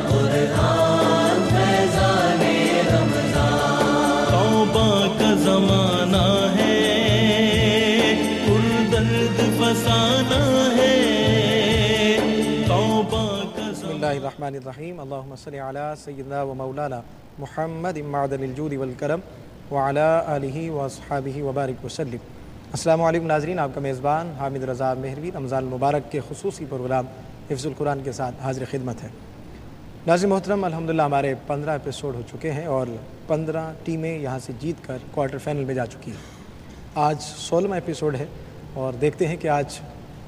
قرآن فیضان رمضان، توبہ کا زمانہ ہے، پردرد فسانہ ہے، توبہ کا بسم اللہ الرحمن الرحیم۔ اللہم صلی علی سیدنا و مولانا محمد معدن الجود والکرم وعلی آلہ واصحابہ وبارک وسلم۔ السلام علیکم ناظرین، آپ کا میزبان حامد رضا مہروی رمضان المبارک کے خصوصی پروگرام حفظ القرآن کے ساتھ حاضر خدمت ہے۔ ناظرین محترم، الحمدللہ ہمارے 15 ایپیسوڈ ہو چکے ہیں اور 15 ٹیمیں یہاں سے جیت کر کوارٹر فائنل میں جا چکی ہیں۔ آج 16واں ایپیسوڈ ہے اور دیکھتے ہیں کہ آج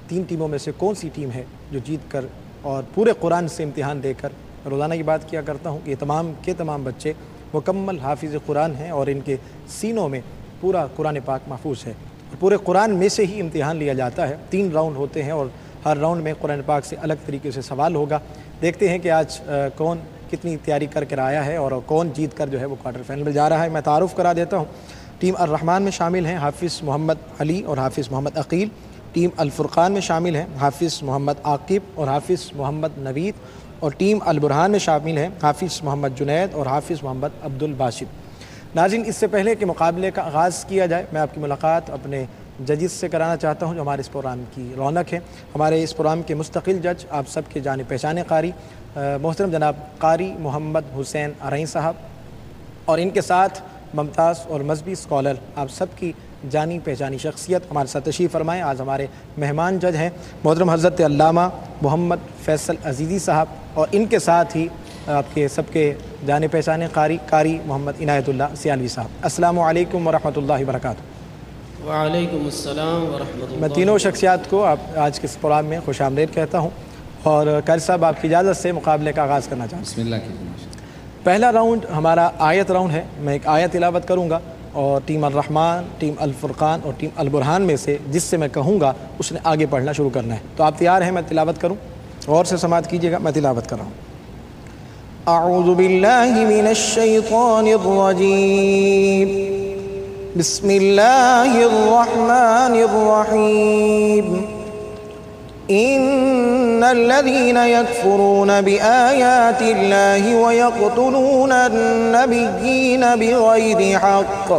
3 ٹیموں میں سے کون سی ٹیم ہے جو جیت کر اور پورے قرآن سے امتحان دے کر، روزانہ یہ بات کیا کرتا ہوں کہ یہ تمام کے تمام بچے مکمل حافظ قرآن ہیں اور ان کے سینوں میں پورا قرآن پاک محفوظ ہے، اور پورے قرآن میں سے ہی امتحان لیا جاتا ہے۔ 3 راؤنڈ ہوتے ہیں اور ہر راؤنڈ میں قرآن پاک سے الگ طریقے سے سوال ہوگا۔ دیکھتے ہیں کہ آج کون کتنی تیاری کر کے آیا ہے اور کون جیت کر جو ہے وہ کوارٹر فائنل میں جا رہا ہے۔ میں تعارف کرا دیتا ہوں۔ ٹیم الرحمن میں شامل ہیں حافظ محمد علی اور حافظ محمد عقیل۔ ٹیم الفرقان میں شامل ہیں حافظ محمد عاقب اور حافظ محمد نوید، اور ٹیم البرہان میں شامل ہیں حافظ محمد جنید اور حافظ محمد عبد الباسط۔ ناظرین، اس سے پہلے کہ مقابلے کا آغاز کیا جائے، میں آپ کی ملاقات اپنے ججز سے کرانا چاہتا ہوں جو ہمارے اس پروگرام کی رونق ہے۔ ہمارے اس پروگرام کے مستقل جج، آپ سب کے جانے پہچانے قاری محترم جناب قاری محمد حسین ارائیں صاحب، اور ان کے ساتھ ممتاز اور مذہبی اسکالر، آپ سب کی جانی پہچانی شخصیت ہمارے ساتھ تشریف فرمائیں۔ آج ہمارے مہمان جج ہیں محترم حضرت علامہ محمد فیصل عزیزی صاحب، اور ان کے ساتھ ہی آپ کے سب کے جانے پہچانے قاری محمد عنایت اللہ سیالوی صاحب۔ السلام علیکم ورحمۃ اللہ وبرکاتہ۔ وعلیکم السلام ورحمۃ اللہ۔ میں تینوں شخصیات کو آج کے اس پروگرام میں خوش آمدید کہتا ہوں، اور قاری صاحب آپ کی اجازت سے مقابلے کا آغاز کرنا چاہتا ہوں۔ بسم اللہ کی۔ پہلا راؤنڈ ہمارا آیت راؤنڈ ہے۔ میں ایک آیت تلاوت کروں گا اور ٹیم الرحمن، ٹیم الفرقان اور ٹیم البرہان میں سے جس سے میں کہوں گا اس نے آگے پڑھنا شروع کرنا ہے۔ تو آپ تیار ہیں میں تلاوت کروں؟ غور سے سماعت کیجیے گا، میں تلاوت کر رہا ہوں۔ اعوذ باللہ من الشیطان الرجیم، بسم اللہ الرحمن الرحیم۔ ان الذين يكفرون بآيات الله ويقتلون النبيين بغير حق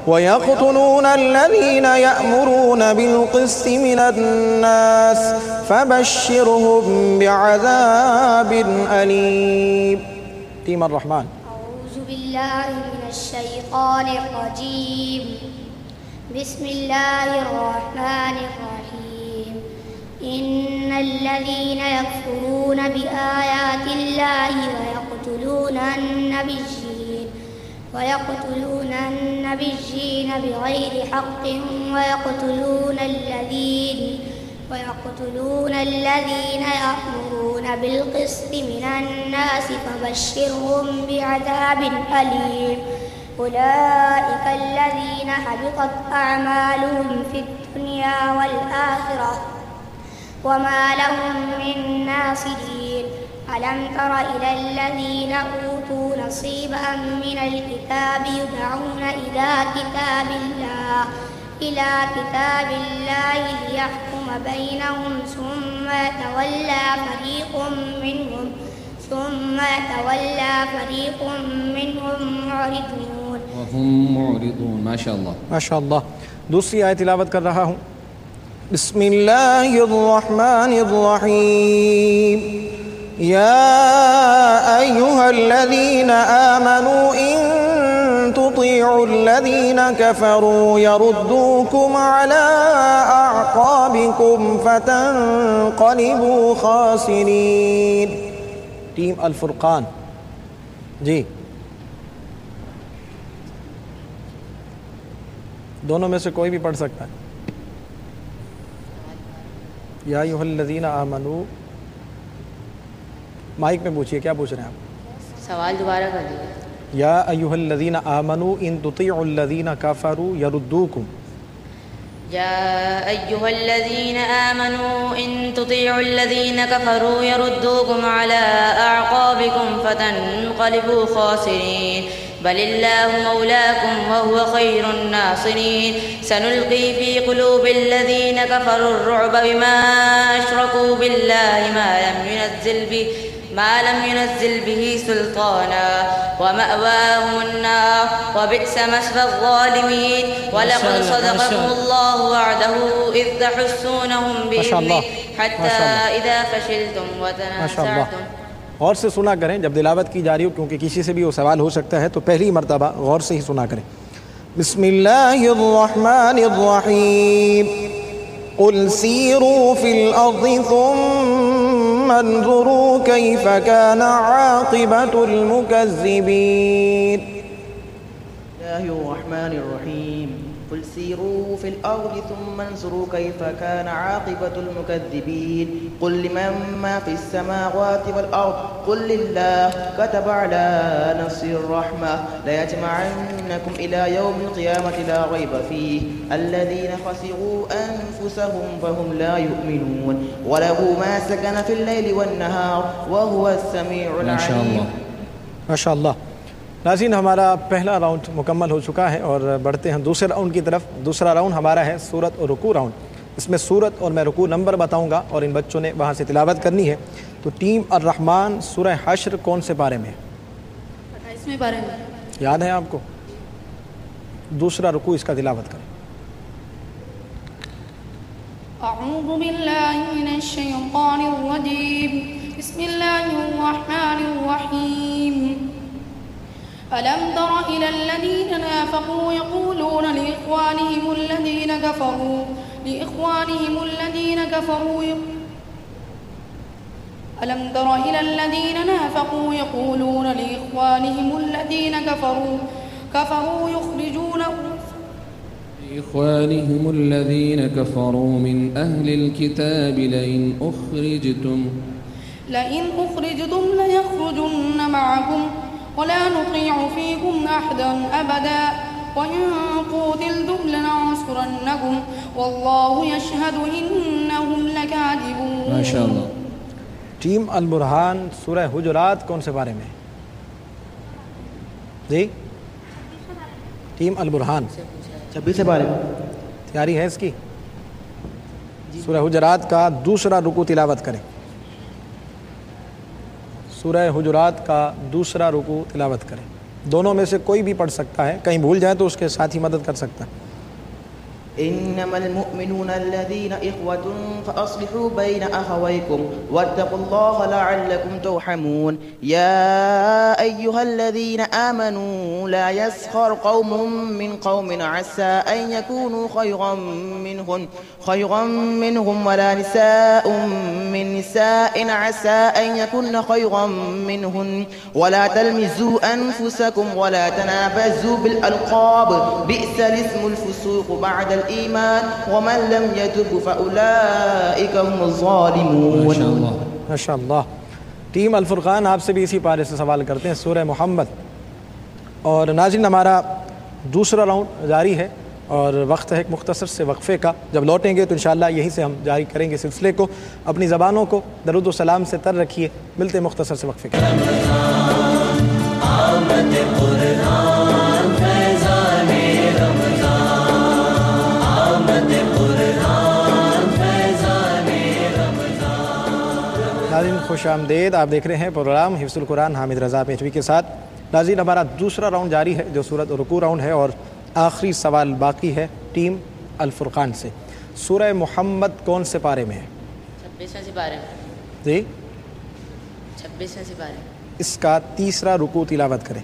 ويقتلون الذين يأمرون بالقسط من الناس فبشرهم بعذاب أليم۔ ٹیم الرحمن۔ اعوذ باللہ من الشیطان الرجیم، بسم اللہ الرحمن الرحیم۔ ان الذين يكفرون بآيات الله ويقتلون النبيين بغير حق ويقتلون الذين يأمرون بالقسط من الناس فبشرهم بعذاب أليم۔ أولئك الذين حبطت أعمالهم في الدنيا والآخرة وما لهم من ناصرين۔ ألم تر إلى الذين أوتوا نصيبا من الكتاب يدعون إلى كتاب الله ليحكم بينهم ثم يتولى فريق منهم معرضون وهم معرضون۔ ماشاء اللہ ماشاء اللہ۔ دوسری آیت تلاوت کر رہا ہوں۔ بسم اللہ الرحمن الرحیم۔ یا ایہا الذین آمنوا ان تطیعوا الذین کفروا یردوکم علی اعقابکم فتنقلبوا خاسرین۔ ٹیم الفرقان۔ جی دونوں میں سے کوئی بھی پڑھ سکتا ہے۔ یا ایھا الذین آمنوا، مائک میں پوچھئے کیا پوچھ رہے ہیں آپ؟ سوال دوبارہ کر دیجیے۔ یا ایھا الذین آمنوا ان تطیعوا الذین کفروا یردوکم۔ يا أيها الذين آمنوا إن تطيعوا الذين كفروا يردوكم على أعقابكم فتنقلبوا خاسرين بل الله مولاكم وهو خير الناصرين سنلقي في قلوب الذين كفروا الرعب بما أشركوا بالله ما لم ينزل به سلطانا ومأواهم النار وبئس مثوى الظالمين ولقد صدقكم الله وعده إذ تحسونهم بإذنه حتى إذا فشلتم وتنازعتم. غور سے سنا کریں جب تلاوت کی جا رہی ہو، کیونکہ کسی سے بھی وہ سوال ہو سکتا ہے، تو پہلی مرتبہ غور سے ہی سنا کریں. بسم اللہ الرحمن الرحیم. قل سیروا فی الارض ثم انظروا کیف کان عاقبۃ المکذبین. اللہ الرحمن الرحیم. قل سیروا فی الارض ثم انظروا کیف کان عاقبۃ المکذبین. قل لمن ما فی السماوات والارض قل للہ كتب على نفسه الرحمة ليجمعنكم إلى يوم القيامة لا ريب فيه الذين خسروا أنفسهم فهم لا يؤمنون وله ما سكن في الليل والنهار وهو السميع العليم. ماشاء اللہ. ناظرین، ہمارا پہلا راؤنڈ مکمل ہو چکا ہے اور بڑھتے ہیں دوسرے راؤنڈ کی طرف. دوسرا راؤنڈ ہمارا ہے سورت اور رکوع راؤنڈ. اس میں سورت اور میں رکوع نمبر بتاؤں گا اور ان بچوں نے وہاں سے تلاوت کرنی ہے. تو ٹیم الرحمن سورہ حشر کون سے پارے میں ہے؟ 28ویں پارے میں. یاد ہے آپ کو؟ دوسرا رکوع اس کا تلاوت کریں. اعوذ باللہ من الشیطان الرجیم. بسم اللہ الرحمن الرحیم. ألم تر إلى الذين نافقوا يقولون لإخوانهم الذين كفروا ألم تر إلى الذين نافقوا يقولون لإخوانهم الذين كفروا إخوانهم الذين كفروا من أهل الكتاب لئن أخرجتم ليخرجن معكم ولا نطيع فيكم أحدا أبدا وإن قتلتم لننصرنكم والله يشهد إنهم لكاذبون. ما شاء اللہ. ٹیم البرہان سورہ حجرات کون سے بارے میں؟ جی ٹیم البرہان 26 بارے میں تیاری ہے اس کی؟ سورہ حجرات کا دوسرا رکوع تلاوت کریں. سورہ حجرات کا دوسرا رکوع تلاوت کریں. دونوں میں سے کوئی بھی پڑھ سکتا ہے، کہیں بھول جائے تو اس کے ساتھ ہی مدد کر سکتا ہے. انما المؤمنون الذين اخوة فاصلحوا بين اخويكم واتقوا الله لعلكم ترحمون. يا ايها الذين امنوا لا يسخر قوم من قوم عسى ان يكونوا خيرا منهم ولا نساء من نساء عسى ان يكن خيرا منهن ولا تلمزوا انفسكم ولا تنابزوا بالالقاب بئس الاسم الفسوق بعد الإيمان ومن لم يتب فأولئك هم الظالمون. ماشاء اللہ. ٹیم الفرقان آپ سے بھی اسی پارے سے سوال کرتے ہیں سورہ محمد. اور ناظرین، ہمارا دوسرا راؤنڈ جاری ہے اور وقت ہے ایک مختصر سے وقفے کا. جب لوٹیں گے تو انشاءاللہ یہیں سے ہم جاری کریں گے سلسلے کو. اپنی زبانوں کو درود و سلام سے تر رکھیے. ملتے ہیں مختصر سے وقفے کے. ناظرین خوش آمدید. آپ دیکھ رہے ہیں پروگرام حفظ القرآن حامد رضا پہلوی کے ساتھ. ناظرین، ہمارا دوسرا راؤنڈ جاری ہے جو سورت اور رکوع راؤنڈ ہے اور آخری سوال باقی ہے ٹیم الفرقان سے. سورہ محمد کون سے پارے میں ہے؟ 26ویں سپارے میں. جی 26ویں سپارے. اس کا تیسرا رکوع تلاوت کریں.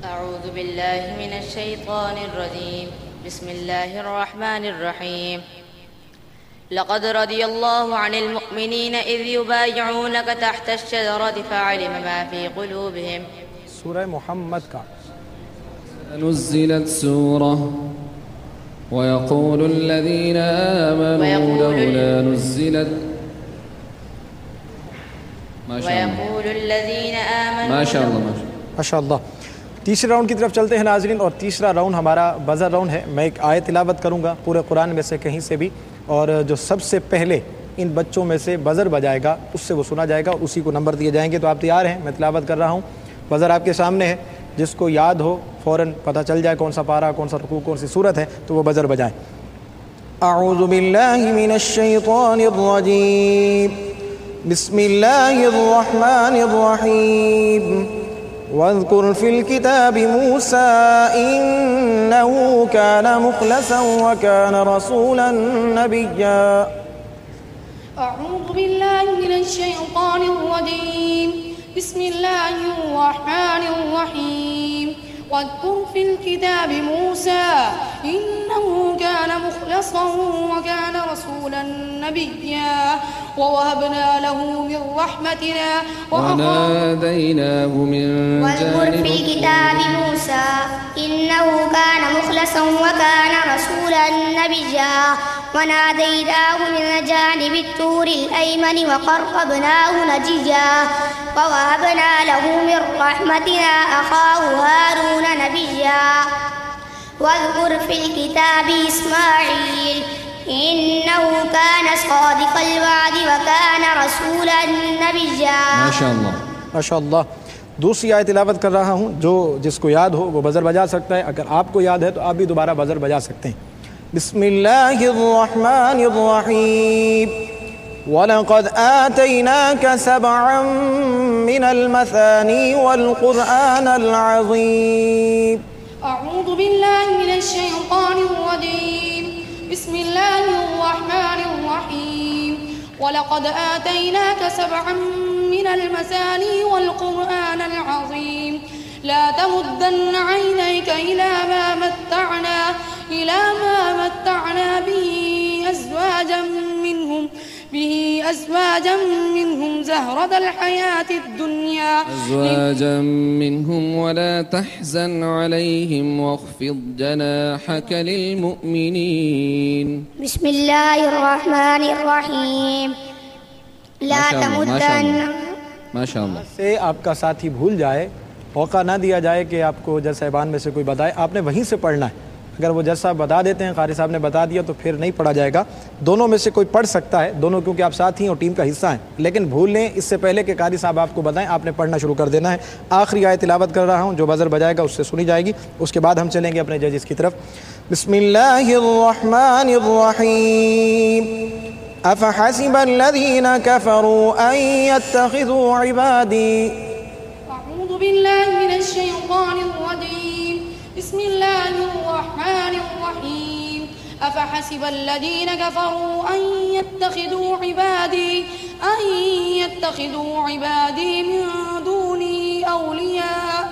اعوذ باللہ من الشیطان الرجیم. بسم اللہ الرحمن الرحیم. لقد رضي الله عن المؤمنين إذ يبايعونك تحت الشجرة فعلم ما في قلوبهم. سورہ محمد کا نزلت سورة ويقول الذين آمنوا لولا نزلت ويقول الذين آمنوا ما شاء الله ما شاء اللہ. تیسرے راؤنڈ کی طرف چلتے ہیں ناظرین اور تیسرا راؤنڈ ہمارا بزر راؤنڈ ہے. میں ایک آیت تلاوت کروں گا پورے قرآن میں سے کہیں سے بھی اور جو سب سے پہلے ان بچوں میں سے بزر بجائے گا اس سے وہ سنا جائے گا اور اسی کو نمبر دیے جائیں گے. تو آپ تیار ہیں؟ میں تلاوت کر رہا ہوں. بزر آپ کے سامنے ہے. جس کو یاد ہو فوراً پتہ چل جائے کون سا پارہ، کون سا رکوع، کون سی صورت ہے تو وہ بزر بجائیں. أعوذ بالله من الشيطان الرجيم بسم الله الرحمن الرحيم واذكر في الكتاب موسى إنه كان مخلصا وكان رسولا نبيا أعوذ بالله من الشيطان الرجيم بسم الله الرحمن الرحيم واذكر في الكتاب موسى إنه كان مخلصا وكان رسولا نبيا ووهبنا له من رحمتنا وناديناه من واذكر جانب في الكتاب موسى إنه كان مخلصا وكان رسولا نبيا وناديناه من جانب الطور الأيمن وقربناه نجيا ووهبنا له من رحمتنا أخاه هارون نبيا واذكر في الكتاب إسماعيل إنه كان صادق الوعد وكان رسولا نبيا ما شاء الله ماشاء اللہ. دوسری آیت تلاوت کر رہا ہوں، جس کو یاد ہو وہ بزر بجا سکتا ہے. اگر آپ کو یاد ہے تو آپ بھی دوبارہ بزر بجا سکتے ہیں. بسم اللہ الرحمن الرحیم وَلَقَدْ آتَيْنَاكَ سَبْعًا مِّنَ الْمَثَانِي وَالْقُرْآنَ الْعَظِيمِ. أعوذ بالله من الشيطان الرجيم بسم الله الرحمن الرحيم ولقد آتيناك سبعا من المثاني والقرآن العظيم لا تمدن عينيك إلى ما متعنا به أزواجا منهم زهرة الحياة الدنيا ولا تحزن عليهم واخفض جناحك للمؤمنين. بسم الله الرحمن الرحيم لا تمدن. ما شاء اللہ. سے آپ کا ساتھی بھول جائے، موقع نہ دیا جائے کہ آپ کو جج صاحبان میں سے کوئی بتائے، آپ نے وہیں سے پڑھنا ہے. اگر وہ جج صاحب بتا دیتے ہیں، قاری صاحب نے بتا دیا تو پھر نہیں پڑھا جائے گا. دونوں میں سے کوئی پڑھ سکتا ہے، دونوں کیونکہ آپ ساتھی ہیں اور ٹیم کا حصہ ہیں، لیکن بھول لیں اس سے پہلے کہ قاری صاحب آپ کو بتائیں آپ نے پڑھنا شروع کر دینا ہے. آخری آیت تلاوت کر رہا ہوں، جو بزر بجائے گا اس سے سنی جائے گی. اس کے بعد ہم چلیں گے اپنے ججز کی طرف. بسم اللہ الرحمن الرحیم افحسب الذین کفروا ان يتخذوا عبادی. أعوذ بالله من الشيطان الرجيم بسم الله الرحمن الرحيم أفحسب الذين كفروا أن يتخذوا عبادي من دوني أولياء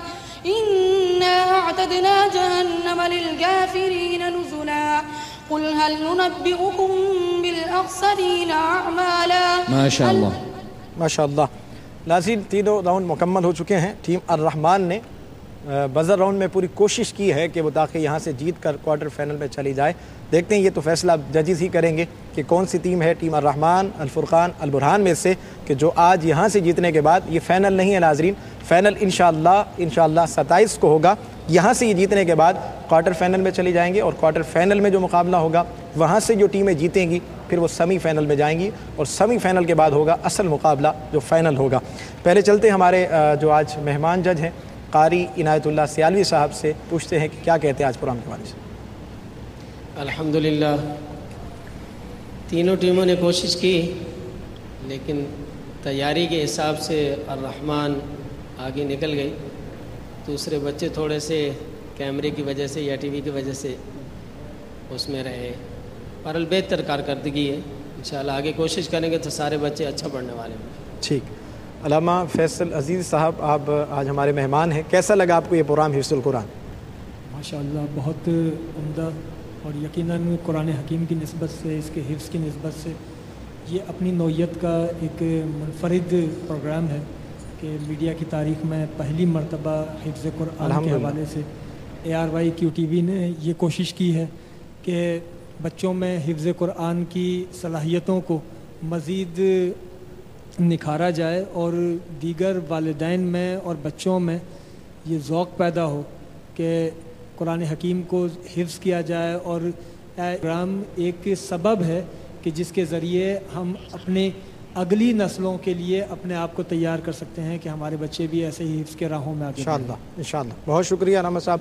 إنا أعتدنا جهنم للكافرين نزلا قل هل ننبئكم بالأخسرين أعمالا. ما شاء اللہ. ماشاء اللہ. ناظرین، تینوں راؤنڈ مکمل ہو چکے ہیں. ٹیم الرحمان نے بزر راؤنڈ میں پوری کوشش کی ہے کہ وہ تاکہ یہاں سے جیت کر کوارٹر فائنل میں چلی جائے. دیکھتے ہیں، یہ تو فیصلہ ججز ہی کریں گے کہ کون سی ٹیم ہے ٹیم الرحمان، الفرقان، البرہان میں سے کہ جو آج یہاں سے جیتنے کے بعد، یہ فائنل نہیں ہے ناظرین، فائنل انشاءاللہ 27 کو ہوگا. یہاں سے یہ جیتنے کے بعد کوارٹر فائنل میں چلی جائیں گے اور کوارٹر فائنل میں جو مقابلہ ہوگا وہاں سے جو ٹیمیں جیتیں گی پھر وہ سیمی فائنل میں جائیں گی اور سیمی فائنل کے بعد ہوگا اصل مقابلہ جو فائنل ہوگا. پہلے چلتے ہمارے جو آج مہمان جج ہیں قاری عنایت اللہ سیالوی صاحب سے، پوچھتے ہیں کہ کیا کہتے ہیں آج پروگرام کے بارے سے. الحمدللہ تینوں ٹیموں نے کوشش کی، لیکن تیاری کے حساب سے الرحمن آگے نکل گئی. دوسرے بچے تھوڑے سے کیمرے کی وجہ سے یا ٹی وی کی وجہ سے اس میں رہے، پر بہتر کارکردگی ہے. انشاءاللہ آگے کوشش کریں گے تو سارے بچے اچھا پڑھنے والے ہیں. ٹھیک. علامہ فیصل عزیز صاحب، آپ آج ہمارے مہمان ہیں، کیسا لگا آپ کو یہ پروگرام حفظ القرآن؟ ماشاءاللہ بہت عمدہ، اور یقیناً قرآن حکیم کی نسبت سے، اس کے حفظ کی نسبت سے یہ اپنی نوعیت کا ایک منفرد پروگرام ہے کہ میڈیا کی تاریخ میں پہلی مرتبہ حفظ قرآن کے حوالے سے ARYQTV نے یہ کوشش کی ہے کہ بچوں میں حفظ قرآن کی صلاحیتوں کو مزید نکھارا جائے اور دیگر والدین میں اور بچوں میں یہ ذوق پیدا ہو کہ قرآن حکیم کو حفظ کیا جائے. اور پروگرام ایک سبب ہے کہ جس کے ذریعے ہم اپنے اگلی نسلوں کے لیے اپنے آپ کو تیار کر سکتے ہیں کہ ہمارے بچے بھی ایسے ہی حفظ کے راہوں میں آگے انشاءاللہ. بہت شکریہ علامہ صاحب.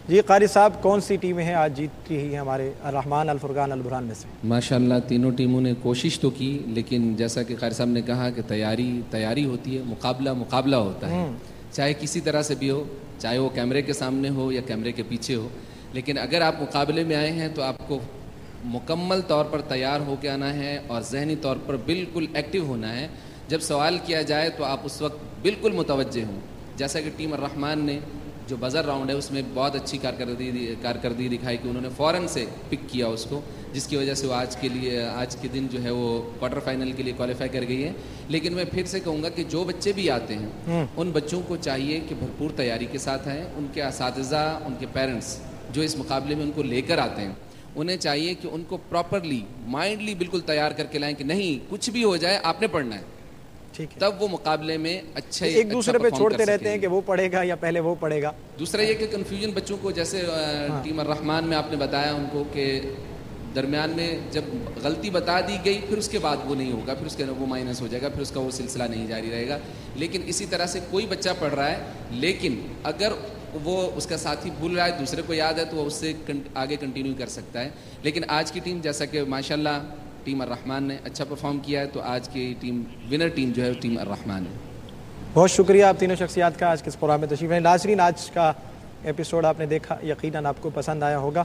جی قاری صاحب، کون سی ٹیمیں ہیں آج جیت رہی ہیں ہمارے الرحمان، الفرقان، البرہان میں سے؟ ماشاءاللہ تینوں ٹیموں نے کوشش تو کی، لیکن جیسا کہ قاری صاحب نے کہا کہ تیاری ہوتی ہے، مقابلہ ہوتا ہے، چاہے کسی طرح سے بھی ہو، چاہے وہ کیمرے کے سامنے ہو یا کیمرے کے پیچھے ہو، لیکن اگر آپ مقابلے میں آئے ہیں تو آپ کو مکمل طور پر تیار ہو کے آنا ہے اور ذہنی طور پر بالکل ایکٹیو ہونا ہے۔ جب سوال کیا جائے تو آپ اس وقت بالکل متوجہ ہوں، جیسا کہ ٹیم الرحمان نے جو بزر راؤنڈ ہے اس میں بہت اچھی کارکردگی دکھائی کہ انہوں نے فوراً سے پک کیا اس کو، جس کی وجہ سے وہ آج کے دن جو ہے وہ کوارٹر فائنل کے لیے کوالیفائی کر گئی ہے۔ لیکن میں پھر سے کہوں گا کہ جو بچے بھی آتے ہیں ان بچوں کو چاہیے کہ بھرپور تیاری کے ساتھ آئیں، ان کے اساتذہ، ان کے پیرنٹس جو اس مقابلے میں ان کو لے کر آتے ہیں انہیں چاہیے کہ ان کو پراپرلی مائنڈلی بالکل تیار کر کے لائیں کہ نہیں کچھ بھی ہو جائے آپ نے پڑھنا ہے، تب وہ مقابلے میں اچھا ایک دوسرے پہ چھوڑتے رہتے ہیں کہ وہ پڑھے گا یا پہلے وہ پڑھے گا۔ دوسرا یہ کہ کنفیوژن بچوں کو، جیسے ٹیم الرحمان میں آپ نے بتایا ان کو کہ درمیان میں جب غلطی بتا دی گئی پھر اس کے بعد وہ نہیں ہوگا، پھر اس کے وہ مائنس ہو جائے گا، پھر اس کا وہ سلسلہ نہیں جاری رہے گا۔ لیکن اسی طرح سے کوئی بچہ پڑھ رہا ہے لیکن اگر وہ اس کا ساتھی بھول رہا ہے، دوسرے کو یاد ہے، تو وہ اس سے آگے کنٹینیو کر سکتا ہے۔ لیکن آج کی ٹیم جیسا کہ ماشاءاللہ ٹیم الرحمان نے اچھا پرفارم کیا ہے، تو آج کی ٹیم ونر ٹیم جو ہے ٹیم الرحمان ہے۔ بہت شکریہ آپ تینوں شخصیات کا آج کے اس پروگرام میں تشریف لائے۔ ناظرین، آج کا ایپیسوڈ آپ نے دیکھا، یقیناً آپ کو پسند آیا ہوگا۔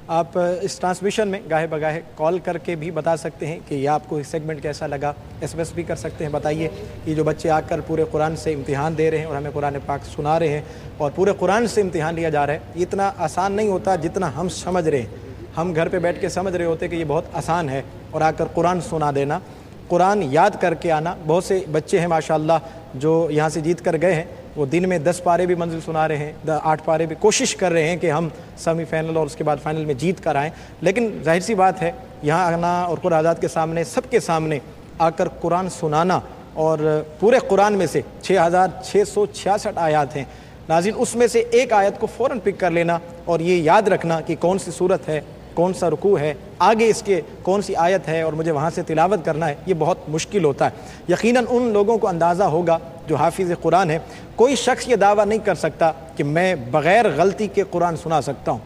آپ اس ٹرانسمیشن میں گاہے بگاہے کال کر کے بھی بتا سکتے ہیں کہ یہ آپ کو سیگمنٹ کیسا لگا، ایس ایم ایس بھی کر سکتے ہیں، بتائیے یہ جو بچے آ کر پورے قرآن سے امتحان دے رہے ہیں اور ہمیں قرآن پاک سنا رہے ہیں اور پورے قرآن سے امتحان لیا جا رہا ہے، یہ اتنا آسان نہیں ہوتا جتنا ہم سمجھ رہے ہیں۔ ہم گھر پہ بیٹھ کے سمجھ رہے ہوتے کہ یہ بہت آسان ہے، اور آ کر قرآن سنا دینا، قرآن یاد کر کے آنا۔ بہت سے بچے ہیں ماشاءاللہ جو یہاں سے جیت کر گئے ہیں، وہ دن میں 10 پارے بھی منزل سنا رہے ہیں، 8 پارے بھی، کوشش کر رہے ہیں کہ ہم سیمی فائنل اور اس کے بعد فائنل میں جیت کر آئیں۔ لیکن ظاہر سی بات ہے یہاں آنا اور قرآن آزاد کے سامنے، سب کے سامنے آ کر قرآن سنانا، اور پورے قرآن میں سے 6666 آیات ہیں ناظرین، اس میں سے ایک آیت کو فوراً پک کر لینا اور یہ یاد رکھنا کہ کون سی صورت ہے، کون سا رکوع ہے، آگے اس کے کون سی آیت ہے اور مجھے وہاں سے تلاوت کرنا ہے، یہ بہت مشکل ہوتا ہے۔ یقیناً ان لوگوں کو اندازہ ہوگا جو حافظ قرآن ہے۔ کوئی شخص یہ دعویٰ نہیں کر سکتا کہ میں بغیر غلطی کے قرآن سنا سکتا ہوں،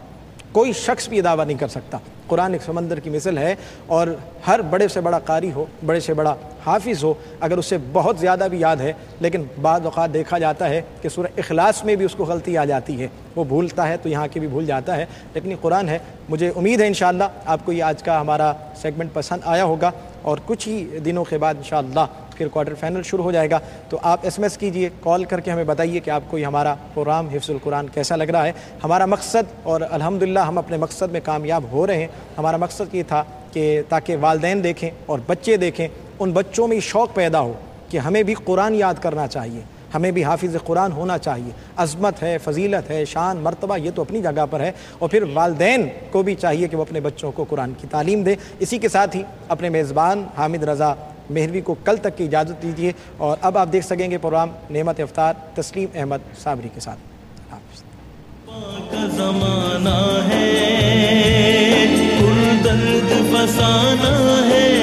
کوئی شخص بھی یہ دعویٰ نہیں کر سکتا۔ قرآن ایک سمندر کی مثل ہے، اور ہر بڑے سے بڑا قاری ہو، بڑے سے بڑا حافظ ہو، اگر اسے بہت زیادہ بھی یاد ہے، لیکن بعض اوقات دیکھا جاتا ہے کہ سورہ اخلاص میں بھی اس کو غلطی آ جاتی ہے، وہ بھولتا ہے تو یہاں کے بھی بھول جاتا ہے، لیکن یہ قرآن ہے۔ مجھے امید ہے انشاءاللہ آپ کو یہ آج کا ہمارا سیگمنٹ پسند آیا ہوگا، اور کچھ ہی دنوں کے بعد انشاءاللہ پھر کوارٹر فائنل شروع ہو جائے گا، تو آپ ایس ایم ایس کیجئے، کال کر کے ہمیں بتائیے کہ آپ کو یہ ہمارا پروگرام حفظ القرآن کیسا لگ رہا ہے۔ ہمارا مقصد، اور الحمدللہ ہم اپنے مقصد میں کامیاب ہو رہے ہیں، ہمارا مقصد یہ تھا کہ تاکہ والدین دیکھیں اور بچے دیکھیں، ان بچوں میں شوق پیدا ہو کہ ہمیں بھی قرآن یاد کرنا چاہیے، ہمیں بھی حافظ قرآن ہونا چاہیے۔ عظمت ہے، فضیلت ہے، شان، مرتبہ، یہ تو اپنی جگہ پر ہے، اور پھر والدین کو بھی چاہیے کہ وہ اپنے بچوں کو قرآن کی تعلیم دیں۔ اسی کے ساتھ ہی اپنے میزبان حامد رضا مہروی کو کل تک کی اجازت دیجیے، اور اب آپ دیکھ سکیں گے پروگرام نعمت افطار تسلیم احمد صابری کے ساتھ۔ کا زمانہ ہے، پر درد فسانہ ہے۔